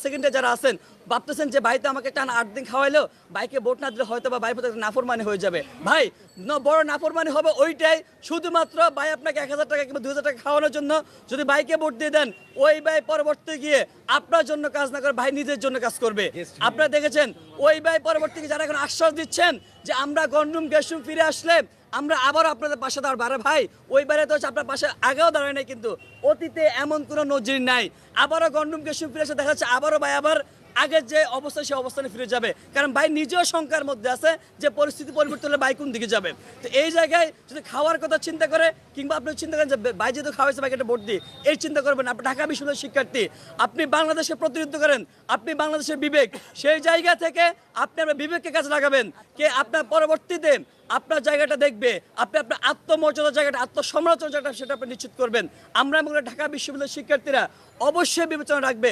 সেকেন্ডে যারা আছেন ভাবতেছেন যে ভাই তো আমাকে টানা 8 দিন খাওয়াইলো, ভাইকে ভোট না দিলে হয়তো বা ভাই নাফরমানি হয়ে যাবে। ভাই বড় নাফরমানি হবে ওইটাই, শুধুমাত্র ভাই আপনাকে 1000 টাকা কিংবা 2000 টাকা খাওয়ানোর জন্য যদি ভাইকে ভোট দিয়ে দেন, ওই ভাই পরবর্তী গিয়ে আপনার জন্য কাজ না করে ভাই নিজের জন্য কাজ করবে। আপনারা দেখেছেন ওই ভাই পরবর্তী যারা এখন আশ্বাস দিচ্ছেন যে আমরা গন্ডুম গ্যাসুম ফিরে আসলে আমরা আবার আপনাদের পাশে দাঁড়াবো। আরে ভাই ওই বারে তো আপনার পাশে আগেও দাঁড়ায় নাই, কিন্তু অতীতে এমন কোনো নজির নাই। আবারও গন্ডুম গ্যাসুম ফিরে এসে দেখা যাচ্ছে আবারও ভাই আবার আগের যে অবস্থা সেই অবস্থানে ফিরে যাবে, কারণ ভাই নিজেও শঙ্কার মধ্যে আছে যে পরিস্থিতি পরিবর্তন হলে ভাই কোন দিকে যাবে। তো এই জায়গায় যদি খাওয়ার কথা চিন্তা করে কিংবা আপনি চিন্তা করেন যে ভাই যেহেতু খাওয়াইছে ভাইকে একটা ভোট দিই, এই চিন্তা করবেন। আপনি ঢাকা বিশ্ববিদ্যালয়ের শিক্ষার্থী, আপনি বাংলাদেশে প্রতিনিধিত্ব করেন, আপনি বাংলাদেশের বিবেক, সেই জায়গা থেকে আপনি আপনার বিবেককে কাজে লাগাবেন। কে আপনার পরবর্তীতে আপনার জায়গাটা দেখবে, আপনি আপনার আত্মমর্যাদার জায়গাটা, আত্মসমালোচনার জায়গাটা সেটা আপনি নিশ্চিত করবেন। আমরা ঢাকা বিশ্ববিদ্যালয়ের শিক্ষার্থীরা অবশ্যই বিবেচনা রাখবে।